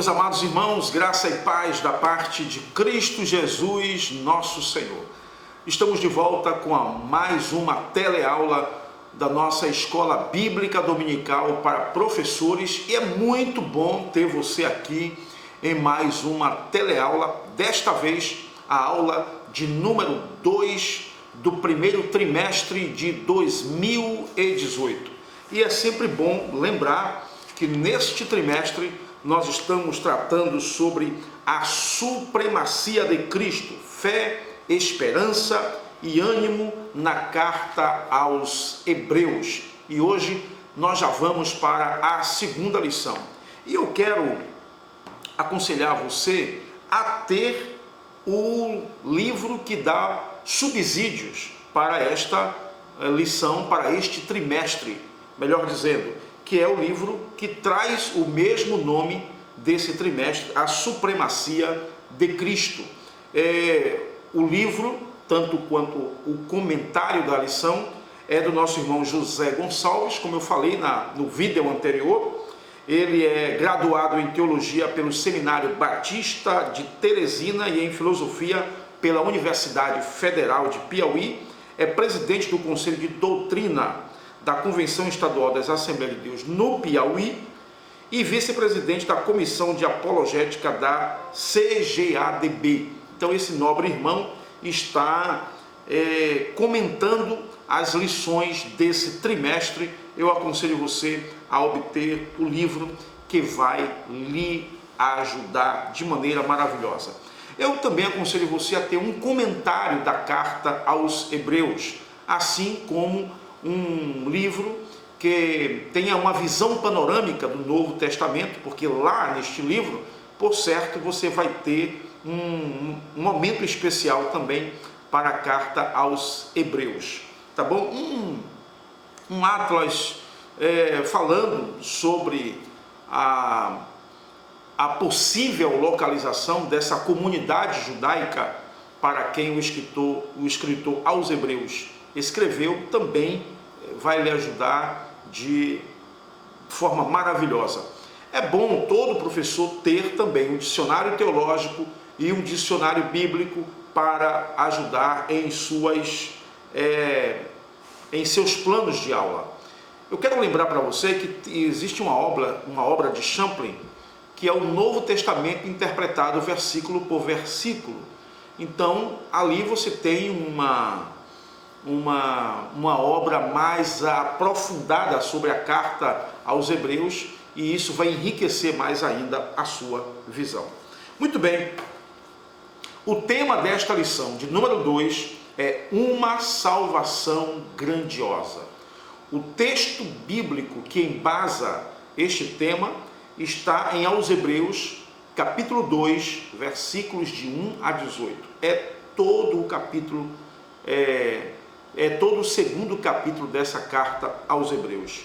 Meus amados irmãos, graça e paz da parte de Cristo Jesus, nosso Senhor. Estamos de volta com mais uma teleaula da nossa Escola Bíblica Dominical para professores e é muito bom ter você aqui em mais uma teleaula, desta vez a aula de número 2 do primeiro trimestre de 2018. E é sempre bom lembrar que neste trimestre nós estamos tratando sobre a supremacia de Cristo, fé, esperança e ânimo na carta aos Hebreus. E hoje nós já vamos para a segunda lição. E eu quero aconselhar você a ter o livro que dá subsídios para esta lição, para este trimestre, melhor dizendo, que é o livro que traz o mesmo nome desse trimestre, A Supremacia de Cristo. O livro, tanto quanto o comentário da lição, é do nosso irmão José Gonçalves, como eu falei no vídeo anterior. Ele é graduado em Teologia pelo Seminário Batista de Teresina e em Filosofia pela Universidade Federal de Piauí. É presidente do Conselho de Doutrina da Convenção Estadual das Assembleias de Deus no Piauí e vice-presidente da Comissão de Apologética da CGADB. Então esse nobre irmão está comentando as lições desse trimestre. Eu aconselho você a obter o livro que vai lhe ajudar de maneira maravilhosa. Eu também aconselho você a ter um comentário da carta aos Hebreus, assim como um livro que tenha uma visão panorâmica do Novo Testamento, porque lá neste livro, por certo, você vai ter um momento especial também para a carta aos Hebreus, tá bom? Um atlas falando sobre a possível localização dessa comunidade judaica para quem o escritor aos Hebreus escreveu, também vai lhe ajudar de forma maravilhosa. É bom todo professor ter também um dicionário teológico e um dicionário bíblico para ajudar em seus planos de aula. Eu quero lembrar para você que existe uma obra de Champlin, que é o Novo Testamento interpretado versículo por versículo. Então, ali você tem uma obra mais aprofundada sobre a carta aos Hebreus, e isso vai enriquecer mais ainda a sua visão. Muito bem, o tema desta lição, de número 2, é uma salvação grandiosa. O texto bíblico que embasa este tema está em Aos Hebreus, capítulo 2, versículos de 1 a 18. É todo o capítulo, todo o segundo capítulo dessa carta aos Hebreus.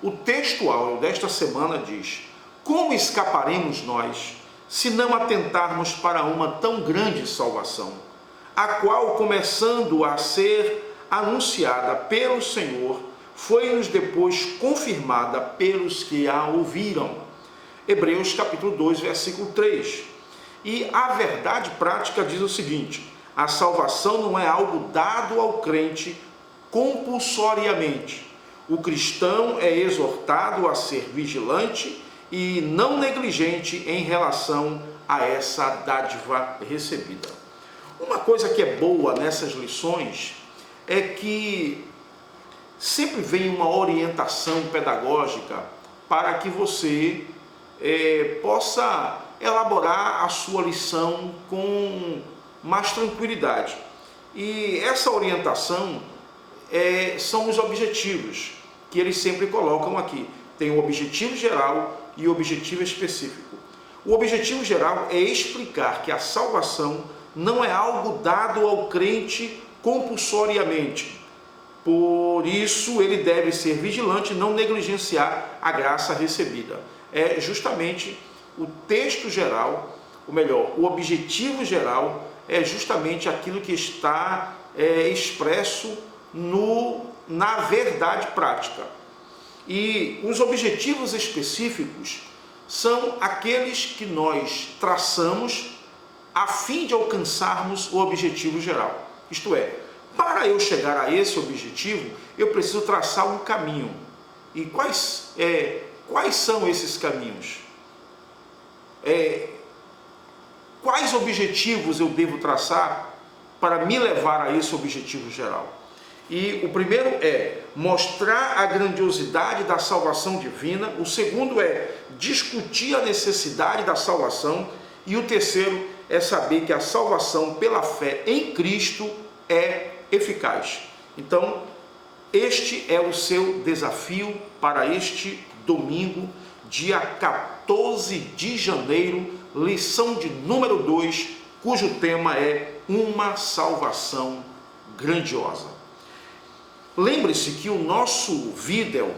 O texto áureo desta semana diz: como escaparemos nós, se não atentarmos para uma tão grande salvação, a qual, começando a ser anunciada pelo Senhor, foi-nos depois confirmada pelos que a ouviram. Hebreus capítulo 2, versículo 3. E a verdade prática diz o seguinte: a salvação não é algo dado ao crente compulsoriamente. O cristão é exortado a ser vigilante e não negligente em relação a essa dádiva recebida. Uma coisa que é boa nessas lições é que sempre vem uma orientação pedagógica para que você possa elaborar a sua lição com mais tranquilidade. E essa orientação são os objetivos que eles sempre colocam aqui. Tem o objetivo geral e o objetivo específico. O objetivo geral é explicar que a salvação não é algo dado ao crente compulsoriamente. Por isso, ele deve ser vigilante e não negligenciar a graça recebida. É justamente o texto geral, ou melhor, o objetivo geral é justamente aquilo que está expresso na verdade prática. E os objetivos específicos são aqueles que nós traçamos a fim de alcançarmos o objetivo geral. Isto é, para eu chegar a esse objetivo, eu preciso traçar um caminho. E quais são esses caminhos? Quais objetivos eu devo traçar para me levar a esse objetivo geral? E o primeiro é mostrar a grandiosidade da salvação divina. O segundo é discutir a necessidade da salvação. E o terceiro é saber que a salvação pela fé em Cristo é eficaz. Então, este é o seu desafio para este domingo, dia 14 de janeiro, lição de número 2, cujo tema é uma salvação grandiosa. Lembre-se que o nosso vídeo,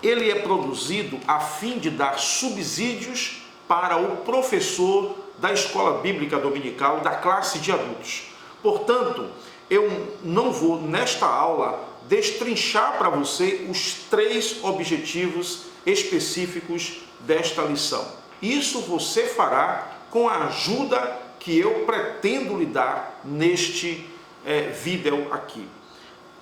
ele é produzido a fim de dar subsídios para o professor da escola bíblica dominical da classe de adultos. Portanto, eu não vou nesta aula destrinchar para você os 3 objetivos específicos desta lição. Isso você fará com a ajuda que eu pretendo lhe dar neste vídeo aqui.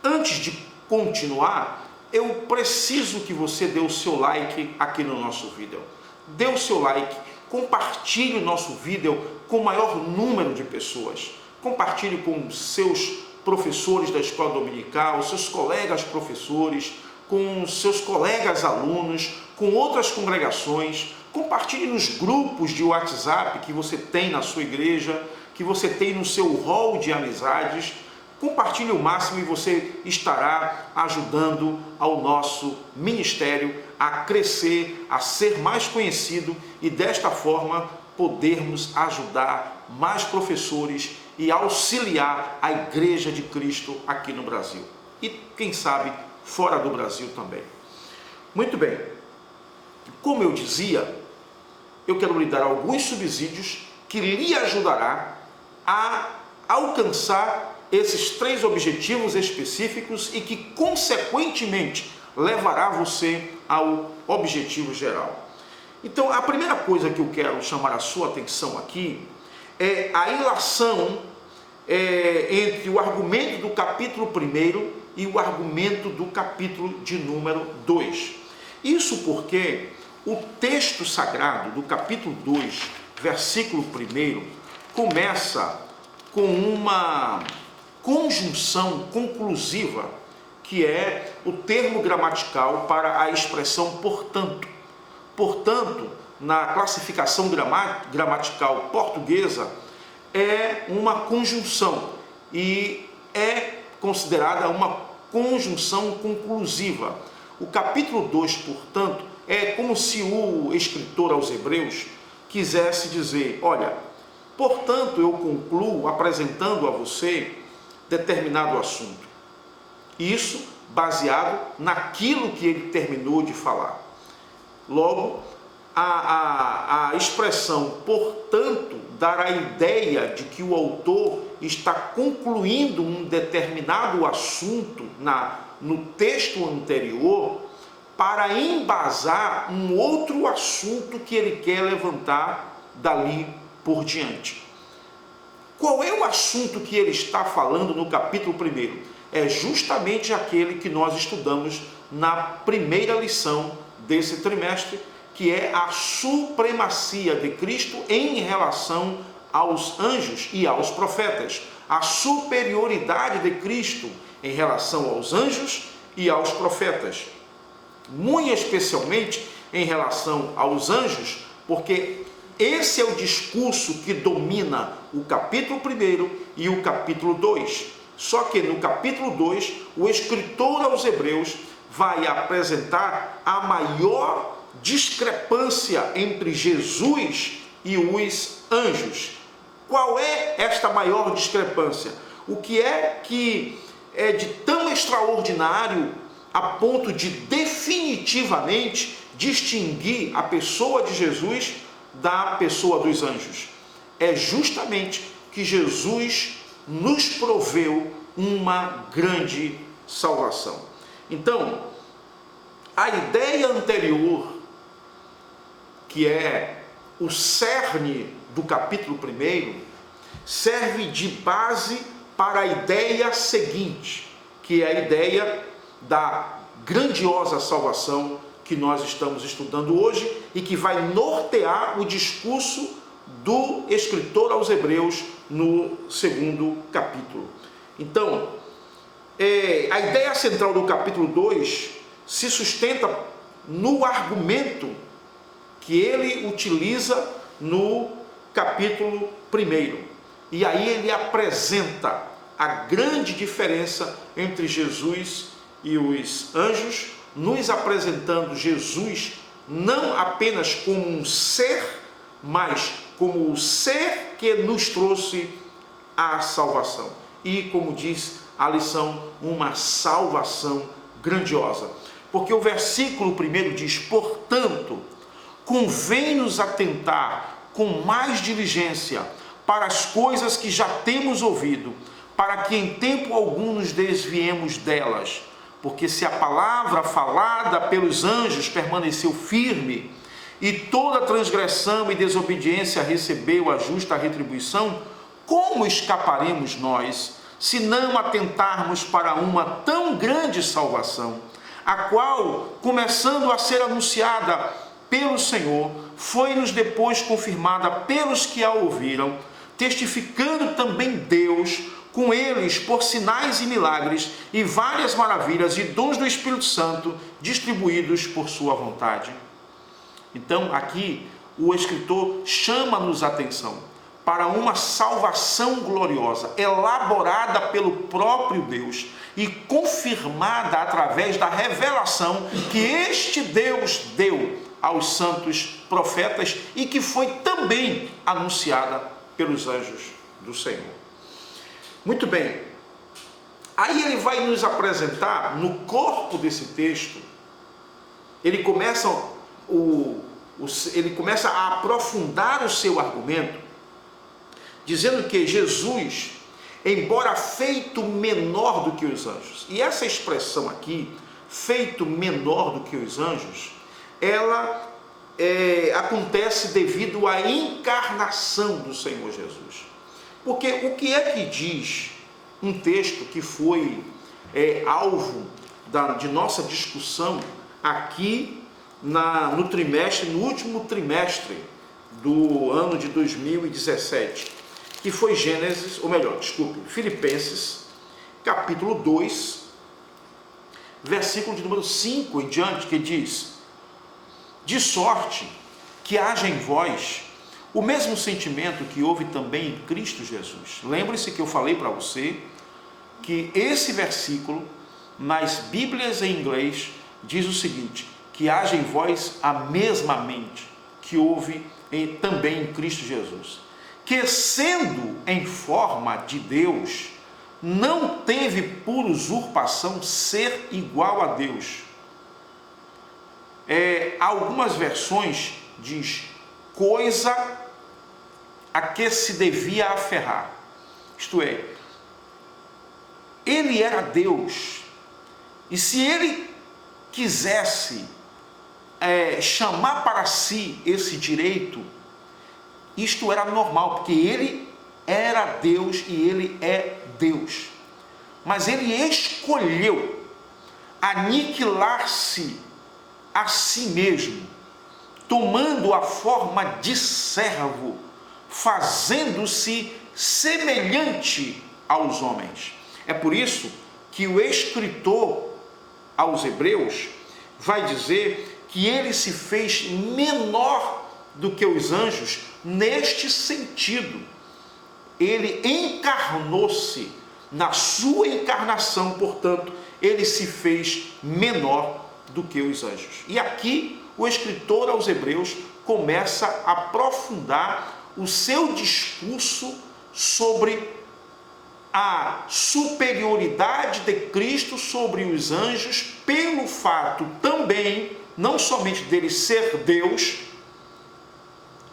Antes de continuar, eu preciso que você dê o seu like aqui no nosso vídeo. Dê o seu like, compartilhe o nosso vídeo com o maior número de pessoas. Compartilhe com seus professores da escola dominical, seus colegas professores, com seus colegas alunos, com outras congregações. Compartilhe nos grupos de WhatsApp que você tem na sua igreja, que você tem no seu hall de amizades. Compartilhe o máximo e você estará ajudando ao nosso ministério a crescer, a ser mais conhecido e desta forma podermos ajudar mais professores e auxiliar a Igreja de Cristo aqui no Brasil. E quem sabe fora do Brasil também. Muito bem. Como eu dizia, eu quero lhe dar alguns subsídios que lhe ajudará a alcançar esses 3 objetivos específicos e que, consequentemente, levará você ao objetivo geral. Então, a primeira coisa que eu quero chamar a sua atenção aqui é a ilação entre o argumento do capítulo 1 e o argumento do capítulo de número 2. Isso porque o texto sagrado do capítulo 2, versículo 1, começa com uma conjunção conclusiva, que é o termo gramatical para a expressão portanto. Portanto, na classificação gramatical portuguesa, é uma conjunção e é considerada uma conjunção conclusiva. O capítulo 2, portanto, é como se o escritor aos Hebreus quisesse dizer: olha, portanto eu concluo apresentando a você determinado assunto. Isso baseado naquilo que ele terminou de falar. Logo, a expressão portanto dá a ideia de que o autor está concluindo um determinado assunto no texto anterior para embasar um outro assunto que ele quer levantar dali por diante. Qual é o assunto que ele está falando no capítulo 1? É justamente aquele que nós estudamos na primeira lição desse trimestre, que é a supremacia de Cristo em relação aos anjos e aos profetas. A superioridade de Cristo em relação aos anjos e aos profetas. Muito especialmente em relação aos anjos, porque esse é o discurso que domina o capítulo 1 e o capítulo 2. Só que no capítulo 2, o escritor aos Hebreus vai apresentar a maior discrepância entre Jesus e os anjos. Qual é esta maior discrepância? O que é que é de tão extraordinário a ponto de definitivamente distinguir a pessoa de Jesus da pessoa dos anjos? É justamente que Jesus nos proveu uma grande salvação. Então, a ideia anterior que é o cerne do capítulo 1, serve de base para a ideia seguinte, que é a ideia da grandiosa salvação que nós estamos estudando hoje e que vai nortear o discurso do escritor aos Hebreus no 2º capítulo. Então, a ideia central do capítulo 2 se sustenta no argumento que ele utiliza no capítulo 1. E aí ele apresenta a grande diferença entre Jesus e os anjos, nos apresentando Jesus não apenas como um ser, mas como o ser que nos trouxe a salvação. E, como diz a lição, uma salvação grandiosa. Porque o versículo 1 diz: portanto, convém-nos atentar com mais diligência para as coisas que já temos ouvido, para que em tempo algum nos desviemos delas. Porque se a palavra falada pelos anjos permaneceu firme, e toda transgressão e desobediência recebeu a justa retribuição, como escaparemos nós, se não atentarmos para uma tão grande salvação, a qual, começando a ser anunciada pelo Senhor, foi-nos depois confirmada pelos que a ouviram, testificando também Deus com eles por sinais e milagres e várias maravilhas e dons do Espírito Santo distribuídos por sua vontade. Então, aqui, o escritor chama-nos a atenção para uma salvação gloriosa, elaborada pelo próprio Deus e confirmada através da revelação que este Deus deu aos santos profetas e que foi também anunciada pelos anjos do Senhor. Muito bem, aí ele vai nos apresentar, no corpo desse texto, ele começa a aprofundar o seu argumento, dizendo que Jesus, embora feito menor do que os anjos, e essa expressão aqui, feito menor do que os anjos, ela acontece devido à encarnação do Senhor Jesus. Porque o que é que diz um texto que foi alvo de nossa discussão aqui no último trimestre do ano de 2017, que foi Filipenses, capítulo 2, versículo de número 5 em diante, que diz: de sorte que haja em vós o mesmo sentimento que houve também em Cristo Jesus. Lembre-se que eu falei para você que esse versículo, nas Bíblias em inglês, diz o seguinte: que haja em vós a mesma mente que houve também em Cristo Jesus, que sendo em forma de Deus, não teve por usurpação ser igual a Deus. Algumas versões diz coisa a que se devia aferrar. Isto é, ele era Deus, e se ele quisesse chamar para si esse direito, isto era normal, porque ele era Deus e ele é Deus. Mas ele escolheu aniquilar-se a si mesmo, tomando a forma de servo, fazendo-se semelhante aos homens. É por isso que o escritor aos Hebreus vai dizer que ele se fez menor do que os anjos neste sentido. Ele encarnou-se, na sua encarnação, portanto, ele se fez menor do que os anjos. E aqui o escritor aos Hebreus começa a aprofundar o seu discurso sobre a superioridade de Cristo sobre os anjos, pelo fato também, não somente dele ser Deus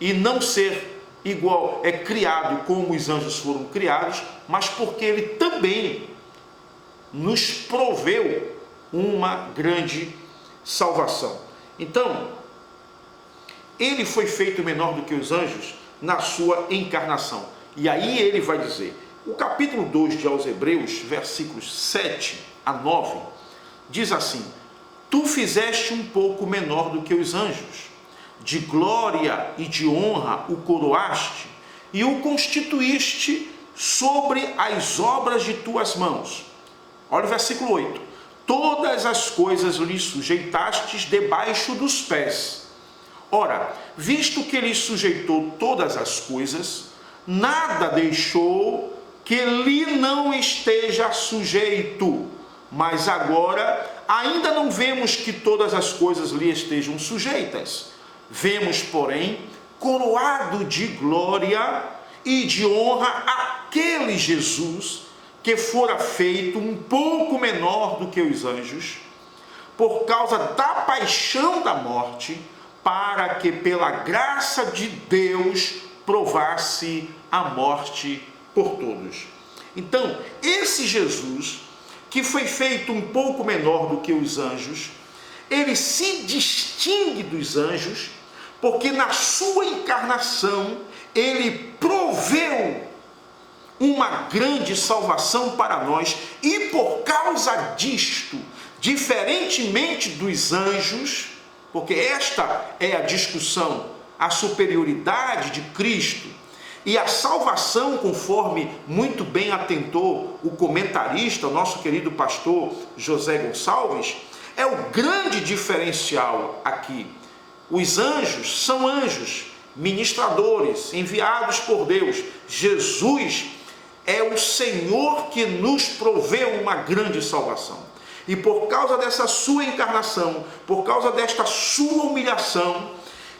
e não ser igual, criado como os anjos foram criados, mas porque ele também nos proveu uma grande salvação. Então, ele foi feito menor do que os anjos na sua encarnação. E aí ele vai dizer, o capítulo 2 de aos Hebreus, versículos 7 a 9, diz assim: tu fizeste um pouco menor do que os anjos, de glória e de honra o coroaste, e o constituíste sobre as obras de tuas mãos. Olha o versículo 8. Todas as coisas lhe sujeitastes debaixo dos pés. Ora, visto que ele sujeitou todas as coisas, nada deixou que lhe não esteja sujeito. Mas agora ainda não vemos que todas as coisas lhe estejam sujeitas. Vemos, porém, coroado de glória e de honra aquele Jesus que fora feito um pouco menor do que os anjos, por causa da paixão da morte, para que pela graça de Deus provasse a morte por todos. Então, esse Jesus, que foi feito um pouco menor do que os anjos, ele se distingue dos anjos, porque na sua encarnação ele proveu uma grande salvação para nós, e por causa disto, diferentemente dos anjos, porque esta é a discussão, a superioridade de Cristo e a salvação, conforme muito bem atentou o comentarista, o nosso querido pastor José Gonçalves, é o grande diferencial aqui. Os anjos são anjos, ministradores, enviados por Deus. Jesus é o Senhor que nos proveu uma grande salvação. E por causa dessa sua encarnação, por causa desta sua humilhação,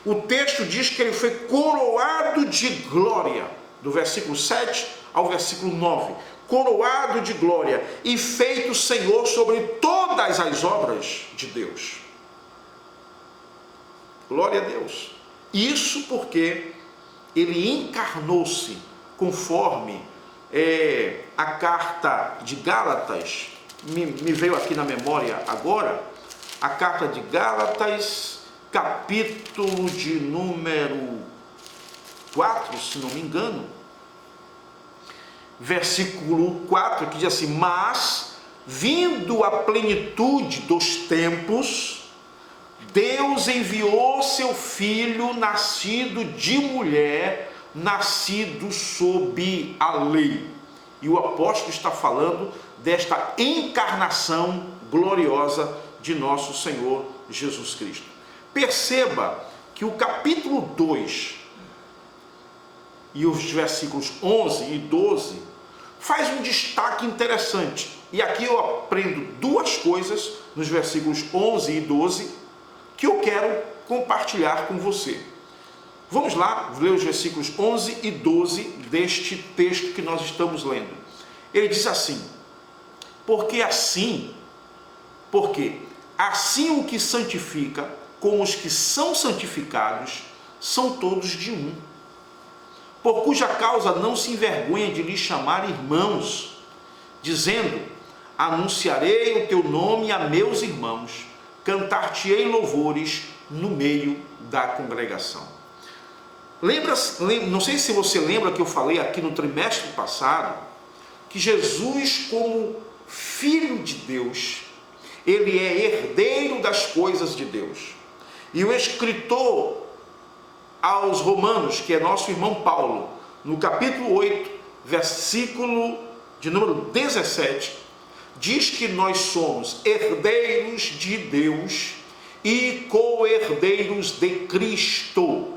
o texto diz que ele foi coroado de glória, do versículo 7 ao versículo 9. Coroado de glória e feito Senhor sobre todas as obras de Deus. Glória a Deus. Isso porque ele encarnou-se conforme a carta de Gálatas, me veio aqui na memória agora, a carta de Gálatas, capítulo de número 4, se não me engano, versículo 4, que diz assim: mas, vindo a plenitude dos tempos, Deus enviou seu Filho, nascido de mulher, nascido sob a lei. E o apóstolo está falando desta encarnação gloriosa de nosso Senhor Jesus Cristo. Perceba que o capítulo 2 e os versículos 11 e 12 faz um destaque interessante. E aqui eu aprendo duas coisas nos versículos 11 e 12 que eu quero compartilhar com você. Vamos lá ler os versículos 11 e 12 deste texto que nós estamos lendo. Ele diz assim: porque assim o que santifica com os que são santificados são todos de um. Por cuja causa não se envergonha de lhes chamar irmãos, dizendo: anunciarei o teu nome a meus irmãos, cantar-te-ei louvores no meio da congregação. Não sei se você lembra que eu falei aqui no trimestre passado, que Jesus, como Filho de Deus, ele é herdeiro das coisas de Deus. E o escritor aos Romanos, que é nosso irmão Paulo, no capítulo 8, versículo de número 17, diz que nós somos herdeiros de Deus e co-herdeiros de Cristo.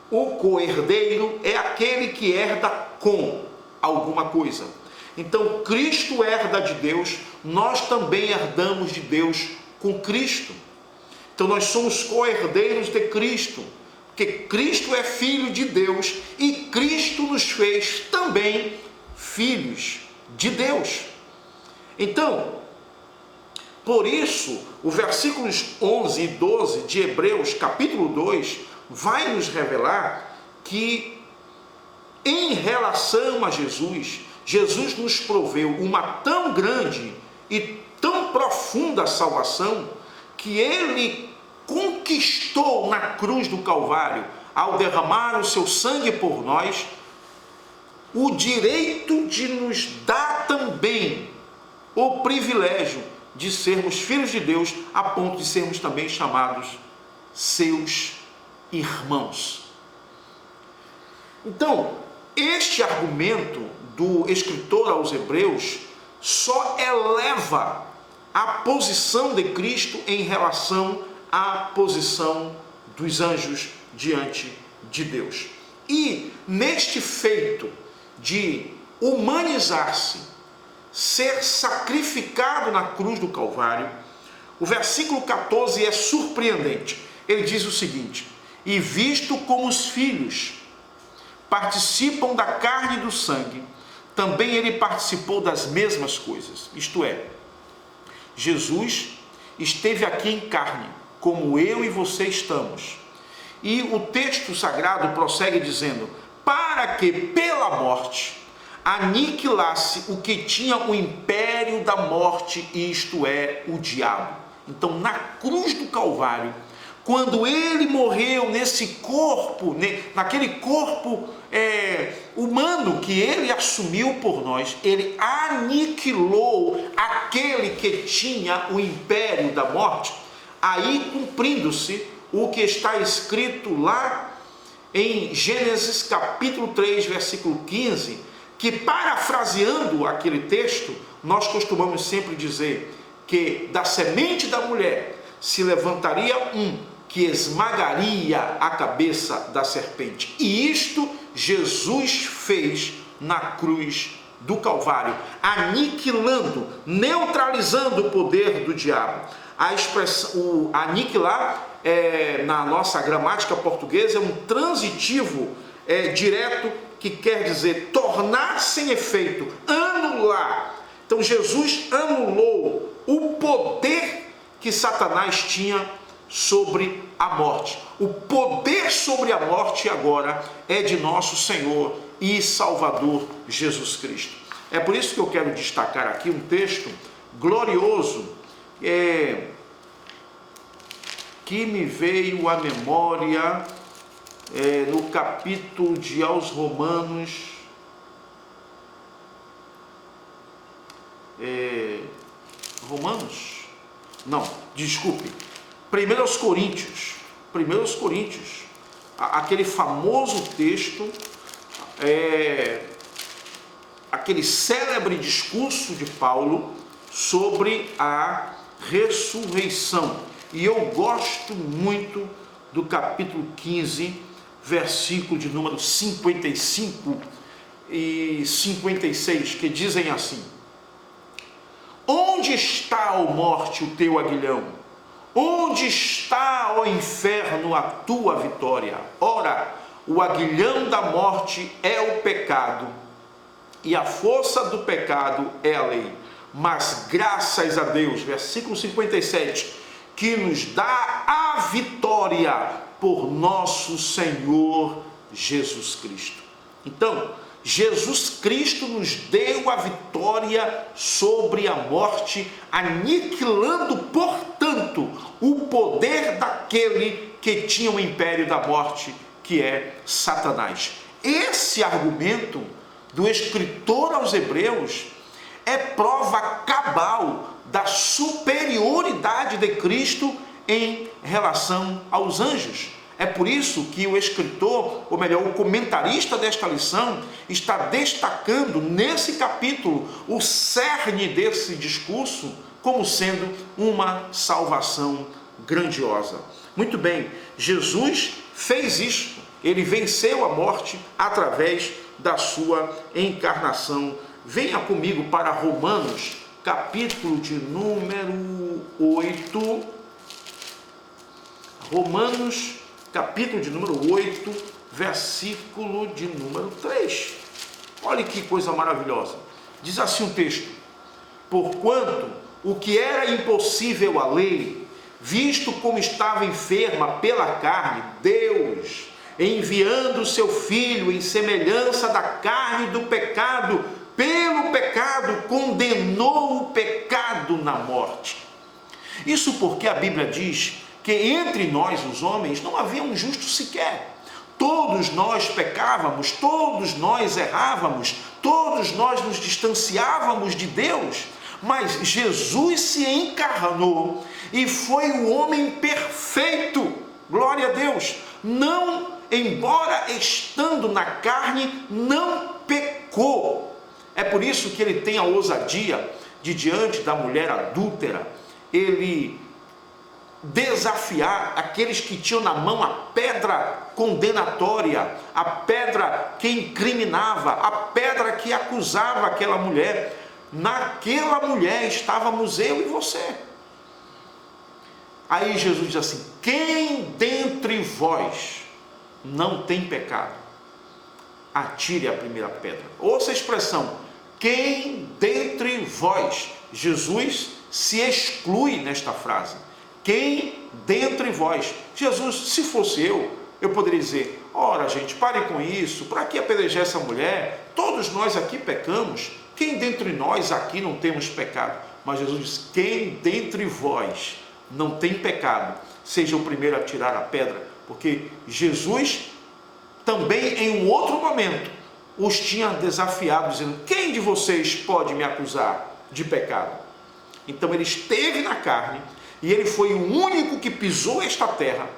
O co-herdeiro é aquele que herda com alguma coisa. Então, Cristo herda de Deus, nós também herdamos de Deus com Cristo. Então, nós somos co-herdeiros de Cristo, porque Cristo é Filho de Deus e Cristo nos fez também filhos de Deus. Então, por isso, os versículos 11 e 12 de Hebreus, capítulo 2, vai nos revelar que, em relação a Jesus, Jesus nos proveu uma tão grande e tão profunda salvação, que ele conquistou conquistou na cruz do Calvário, ao derramar o seu sangue por nós, o direito de nos dar também o privilégio de sermos filhos de Deus, a ponto de sermos também chamados seus irmãos. Então, este argumento do escritor aos Hebreus só eleva a posição de Cristo em relação à posição dos anjos diante de Deus. E neste feito de humanizar-se, ser sacrificado na cruz do Calvário, o versículo 14 é surpreendente. Ele diz o seguinte: e visto como os filhos participam da carne e do sangue, também ele participou das mesmas coisas. Isto é, Jesus esteve aqui em carne, como eu e você estamos. E o texto sagrado prossegue dizendo: para que pela morte aniquilasse o que tinha o império da morte, isto é, o diabo. Então, na cruz do Calvário, quando ele morreu nesse corpo, naquele corpo humano que ele assumiu por nós, ele aniquilou aquele que tinha o império da morte, aí cumprindo-se o que está escrito lá em Gênesis capítulo 3, versículo 15, que, parafraseando aquele texto, nós costumamos sempre dizer que da semente da mulher se levantaria um que esmagaria a cabeça da serpente. E isto Jesus fez na cruz do Calvário, aniquilando, neutralizando o poder do diabo. A expressão, o aniquilar, na nossa gramática portuguesa, é um transitivo direto, que quer dizer tornar sem efeito, anular. Então Jesus anulou o poder que Satanás tinha sobre a morte. O poder sobre a morte agora é de nosso Senhor e Salvador Jesus Cristo. É por isso que eu quero destacar aqui um texto glorioso que me veio à memória no capítulo de aos Romanos, Primeiros Coríntios, aquele famoso texto, aquele célebre discurso de Paulo sobre a ressurreição. E eu gosto muito do capítulo 15, versículo de número 55 e 56, que dizem assim: onde está, ó morte, o teu aguilhão? Onde está, ó inferno, a tua vitória? Ora, o aguilhão da morte é o pecado, e a força do pecado é a lei. Mas graças a Deus, versículo 57, que nos dá a vitória por nosso Senhor Jesus Cristo. Então, Jesus Cristo nos deu a vitória sobre a morte, aniquilando, portanto, o poder daquele que tinha o império da morte, que é Satanás. Esse argumento do escritor aos Hebreus é prova cabal da superioridade de Cristo em relação aos anjos. É por isso que o escritor, ou melhor, o comentarista desta lição, está destacando nesse capítulo o cerne desse discurso como sendo uma salvação grandiosa. Muito bem, Jesus fez isso, ele venceu a morte através da sua encarnação. Venha comigo para Romanos, capítulo de número 8. Romanos, capítulo de número 8, versículo de número 3. Olha que coisa maravilhosa. Diz assim o texto: porquanto o que era impossível à lei, visto como estava enferma pela carne, Deus, enviando o seu Filho em semelhança da carne do pecado, pelo pecado condenou o pecado na morte. Isso porque a Bíblia diz que entre nós, os homens, não havia um justo sequer. Todos nós pecávamos, todos nós errávamos, todos nós nos distanciávamos de Deus, mas Jesus se encarnou e foi o homem perfeito, glória a Deus, não, embora estando na carne, não pecou. É por isso que ele tem a ousadia de, diante da mulher adúltera, ele desafiar aqueles que tinham na mão a pedra condenatória, a pedra que incriminava, a pedra que acusava aquela mulher. Naquela mulher estávamos eu e você. Aí Jesus diz assim: quem dentre vós não tem pecado, atire a primeira pedra. Ouça a expressão, quem dentre vós. Jesus se exclui nesta frase. Quem dentre vós. Jesus, se fosse eu poderia dizer: ora gente, pare com isso, para que apedrejar essa mulher? Todos nós aqui pecamos, quem dentre nós aqui não temos pecado? Mas Jesus diz: quem dentre vós não tem pecado, seja o primeiro a tirar a pedra. Porque Jesus também em um outro momento os tinha desafiado, dizendo: quem de vocês pode me acusar de pecado? Então ele esteve na carne, e ele foi o único que pisou esta terra,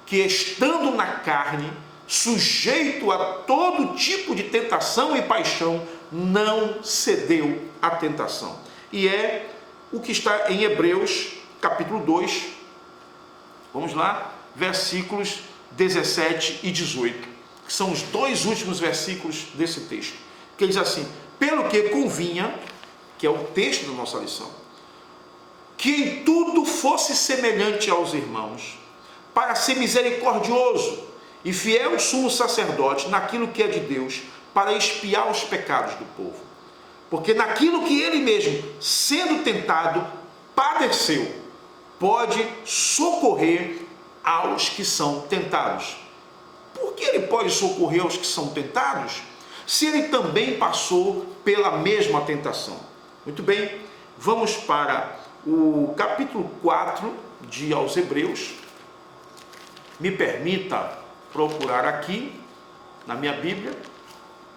que estando na carne, sujeito a todo tipo de tentação e paixão, não cedeu à tentação. E é o que está em Hebreus, capítulo 2, vamos lá, versículos 17 e 18, que são os dois últimos versículos desse texto, que diz assim: pelo que convinha, que é o texto da nossa lição, que em tudo fosse semelhante aos irmãos, para ser misericordioso e fiel sumo sacerdote naquilo que é de Deus, para expiar os pecados do povo. Porque naquilo que ele mesmo, sendo tentado, padeceu, pode socorrer aos que são tentados. Por que ele pode socorrer aos que são tentados, se ele também passou pela mesma tentação? Muito bem, vamos para o capítulo 4 de aos Hebreus. Me permita procurar aqui na minha Bíblia,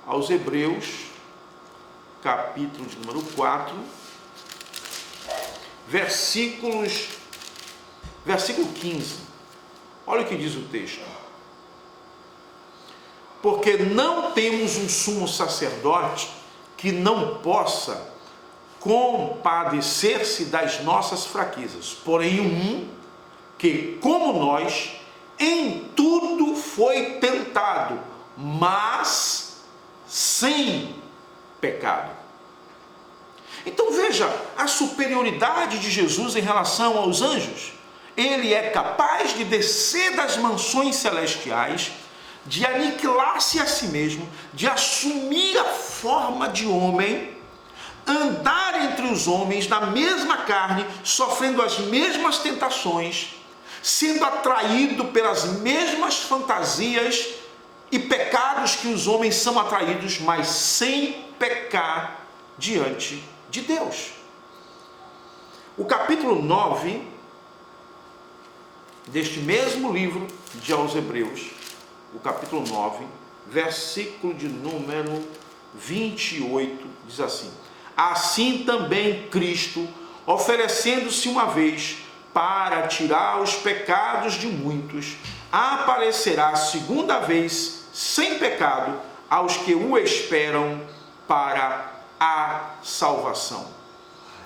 aos Hebreus, capítulo de número 4, versículo 15. Olha o que diz o texto: porque não temos um sumo sacerdote que não possa compadecer-se das nossas fraquezas, porém um que, como nós, em tudo foi tentado, mas sem pecado. Então veja a superioridade de Jesus em relação aos anjos. Ele é capaz de descer das mansões celestiais, de aniquilar-se a si mesmo, de assumir a forma de homem, andar entre os homens na mesma carne, sofrendo as mesmas tentações, sendo atraído pelas mesmas fantasias e pecados que os homens são atraídos, mas sem pecar diante de Deus. O capítulo 9 deste mesmo livro de aos Hebreus, o capítulo 9, versículo de número 28, diz assim: assim também Cristo, oferecendo-se uma vez para tirar os pecados de muitos, aparecerá segunda vez sem pecado aos que o esperam para a salvação.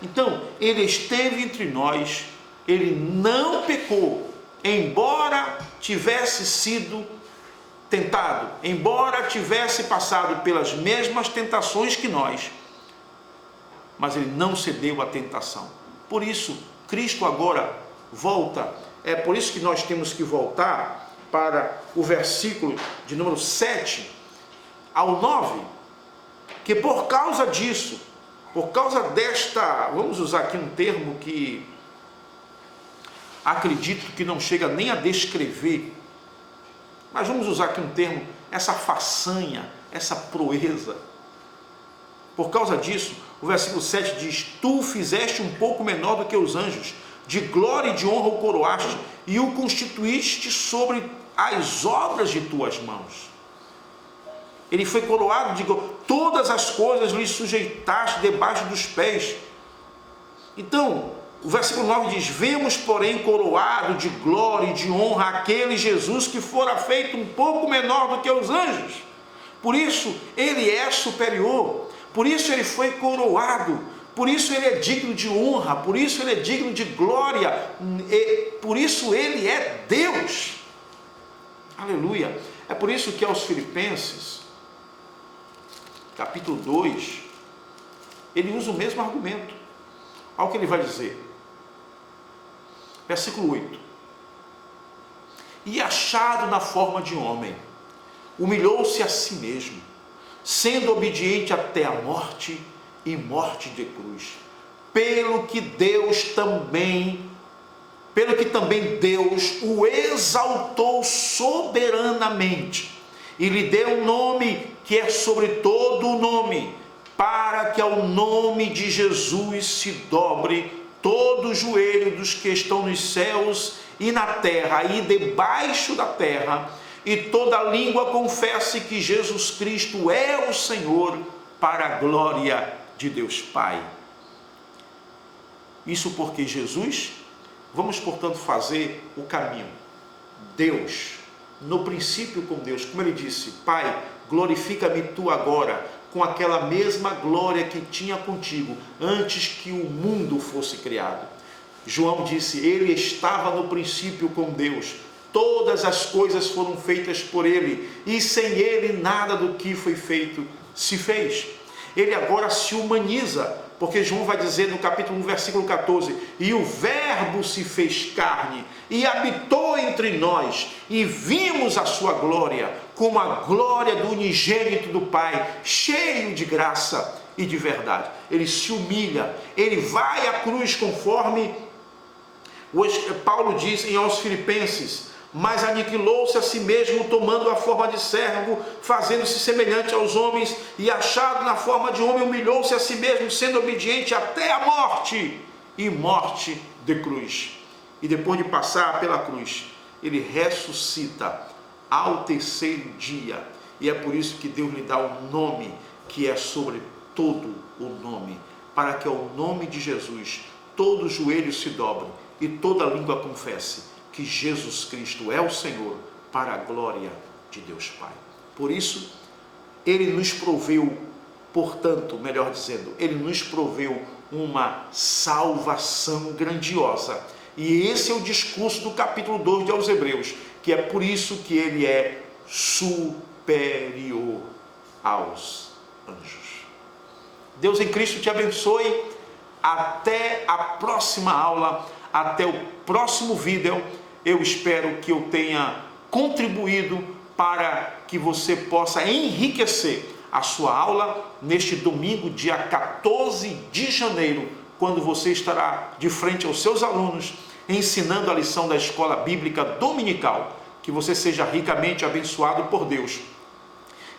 Então, ele esteve entre nós, ele não pecou, embora tivesse sido tentado, embora tivesse passado pelas mesmas tentações que nós, mas ele não cedeu à tentação. Por isso, Cristo agora volta. É por isso que nós temos que voltar para o versículo de número 7 ao 9, que por causa disso, por causa desta, vamos usar aqui um termo que acredito que não chega nem a descrever, mas vamos usar aqui um termo, essa façanha, essa proeza. Por causa disso, o versículo 7 diz: tu o fizeste um pouco menor do que os anjos, de glória e de honra o coroaste, e o constituíste sobre as obras de tuas mãos. Ele foi coroado de glória, todas as coisas lhe sujeitaste debaixo dos pés. Então, o versículo 9 diz: vemos, porém, coroado de glória e de honra aquele Jesus que fora feito um pouco menor do que os anjos. Por isso, ele é superior, por isso ele foi coroado, por isso ele é digno de honra, por isso ele é digno de glória, por isso ele é Deus. Aleluia! É por isso que aos Filipenses, capítulo 2, ele usa o mesmo argumento. Olha o que ele vai dizer. Versículo 8. E achado na forma de homem, humilhou-se a si mesmo, sendo obediente até a morte e morte de cruz. Pelo que também Deus o exaltou soberanamente e lhe deu um nome que é sobre todo o nome, para que ao nome de Jesus se dobre todo o joelho dos que estão nos céus e na terra e debaixo da terra, e toda língua confesse que Jesus Cristo é o Senhor, para a glória de Deus Pai. Isso porque Jesus, vamos portanto fazer o caminho. Deus, no princípio com Deus, como ele disse: Pai, glorifica-me tu agora, com aquela mesma glória que tinha contigo, antes que o mundo fosse criado. João disse: ele estava no princípio com Deus, todas as coisas foram feitas por ele, e sem ele nada do que foi feito se fez. Ele agora se humaniza, porque João vai dizer no capítulo 1, versículo 14: e o verbo se fez carne, e habitou entre nós, e vimos a sua glória, como a glória do unigênito do Pai, cheio de graça e de verdade. Ele se humilha, ele vai à cruz, conforme Paulo diz em aos Filipenses: mas aniquilou-se a si mesmo, tomando a forma de servo, fazendo-se semelhante aos homens, e achado na forma de homem, humilhou-se a si mesmo, sendo obediente até a morte, e morte de cruz. E depois de passar pela cruz, ele ressuscita ao terceiro dia, e é por isso que Deus lhe dá um nome que é sobre todo o nome, para que ao nome de Jesus todo joelho se dobre e toda língua confesse que Jesus Cristo é o Senhor, para a glória de Deus Pai. Por isso, ele nos proveu, portanto, melhor dizendo, ele nos proveu uma salvação grandiosa. E esse é o discurso do capítulo 2 de aos Hebreus, que é por isso que ele é superior aos anjos. Deus em Cristo te abençoe. Até a próxima aula, até o próximo vídeo. Eu espero que eu tenha contribuído para que você possa enriquecer a sua aula neste domingo, dia 14 de janeiro, quando você estará de frente aos seus alunos, ensinando a lição da escola bíblica dominical. Que você seja ricamente abençoado por Deus.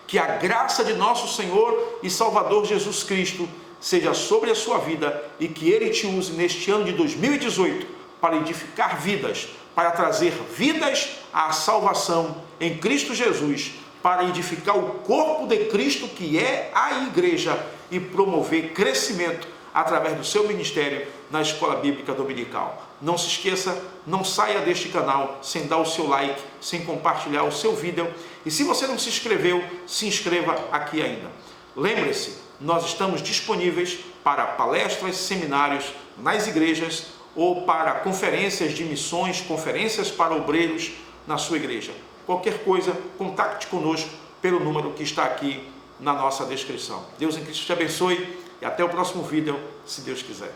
Que a graça de nosso Senhor e Salvador Jesus Cristo seja sobre a sua vida e que Ele te use neste ano de 2018 para edificar vidas, para trazer vidas à salvação em Cristo Jesus, para edificar o corpo de Cristo, que é a igreja, e promover crescimento através do seu ministério na Escola Bíblica Dominical. Não se esqueça, não saia deste canal sem dar o seu like, sem compartilhar o seu vídeo, e se você não se inscreveu, se inscreva aqui ainda. Lembre-se, nós estamos disponíveis para palestras, seminários nas igrejas, ou para conferências de missões, conferências para obreiros na sua igreja. Qualquer coisa, contacte conosco pelo número que está aqui na nossa descrição. Deus em Cristo te abençoe e até o próximo vídeo, se Deus quiser.